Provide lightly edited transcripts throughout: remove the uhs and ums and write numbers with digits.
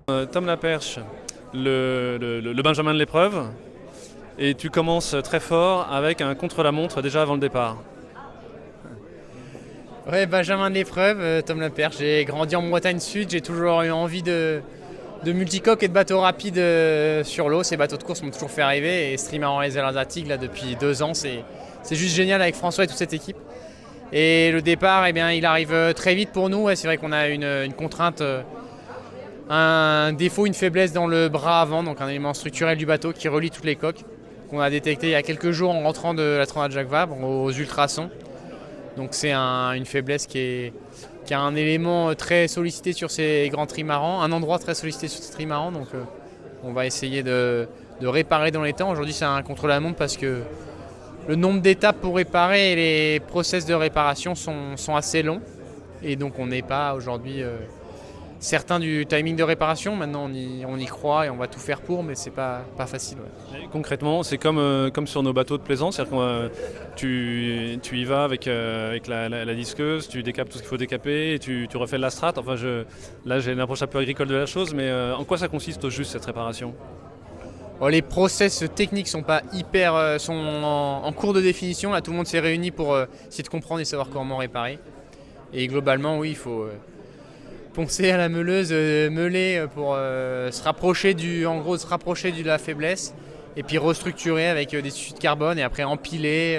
Tom Laperche, le Benjamin de l'épreuve, et tu commences très fort avec un contre-la-montre déjà avant le départ. Ouais, Benjamin de l'épreuve, Tom Laperche. J'ai grandi en Bretagne Sud, j'ai toujours eu envie de multicoque et de bateaux rapides sur l'eau. Ces bateaux de course m'ont toujours fait rêver et Streamer les Atlantiques là depuis 2 ans, c'est juste génial avec François et toute cette équipe. Et le départ, eh bien, il arrive très vite pour nous. Ouais, c'est vrai qu'on a une contrainte, un défaut, une faiblesse dans le bras avant, donc un élément structurel du bateau qui relie toutes les coques, qu'on a détecté il y a quelques jours en rentrant de la Transat Jacques Vabre aux ultrasons. Donc c'est une faiblesse qui a un élément très sollicité sur ces grands trimarans, un endroit très sollicité sur ces trimarans. Donc on va essayer de réparer dans les temps. Aujourd'hui c'est un contre-la-montre parce que le nombre d'étapes pour réparer et les process de réparation sont assez longs. Et donc on n'est pas aujourd'hui certain du timing de réparation. Maintenant on y croit et on va tout faire pour, mais c'est pas facile. Ouais. Et concrètement, c'est comme sur nos bateaux de plaisance, c'est-à-dire que tu y vas avec la disqueuse, tu décapes tout ce qu'il faut décaper et tu refais de la strat. Enfin, là j'ai une approche un peu agricole de la chose, mais en quoi ça consiste au juste cette réparation? Bon, les process techniques sont pas hyper, sont en cours de définition. Là, tout le monde s'est réuni pour essayer de comprendre et savoir comment réparer. Et globalement, oui, il faut poncer à la meuleuse, meuler pour se rapprocher se rapprocher de la faiblesse, et puis restructurer avec des tissus de carbone et après empiler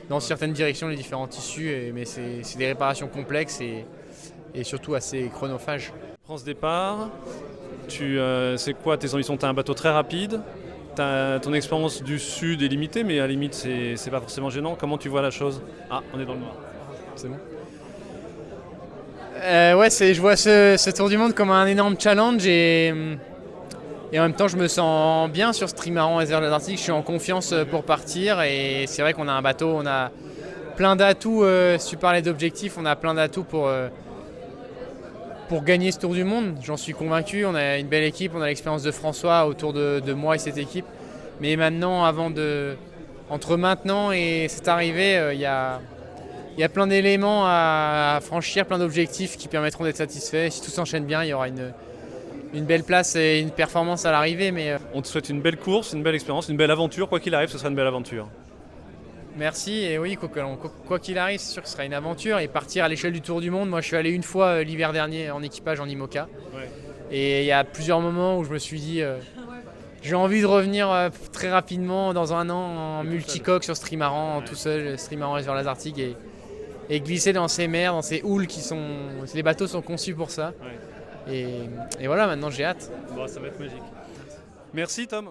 dans certaines directions les différents tissus. Mais c'est des réparations complexes et surtout assez chronophages. Prends ce départ, c'est quoi tes ambitions? Tu as un bateau très rapide, ton expérience du sud est limitée, mais à la limite c'est pas forcément gênant. Comment tu vois la chose? Ah, on est dans le noir. C'est bon. Ouais, je vois ce tour du monde comme un énorme challenge et en même temps je me sens bien sur ce trimaran Ether de l'Atlantique. Je suis en confiance pour partir et c'est vrai qu'on a un bateau, on a plein d'atouts. Si tu parlais d'objectifs, on a plein d'atouts pour gagner ce tour du monde. J'en suis convaincu. On a une belle équipe, on a l'expérience de François autour de moi et cette équipe. Mais maintenant, entre maintenant et cette arrivée, il y a plein d'éléments à franchir, plein d'objectifs qui permettront d'être satisfaits. Si tout s'enchaîne bien, il y aura une belle place et une performance à l'arrivée. Mais On te souhaite une belle course, une belle expérience, une belle aventure. Quoi qu'il arrive, ce sera une belle aventure. merci. Et oui, quoi qu'il arrive, c'est sûr que ce sera une aventure. Et partir à l'échelle du Tour du Monde, moi je suis allé une fois l'hiver dernier en équipage en IMOCA. Ouais. Et il y a plusieurs moments où je me suis dit, j'ai envie de revenir très rapidement dans un an en multicoque sur ce trimaran, tout seul, ce trimaran sur l'Atlantique, et glisser dans ces mers, dans ces houles les bateaux sont conçus pour ça. Ouais. Et voilà, maintenant j'ai hâte. Bon, ça va être magique. Merci Tom.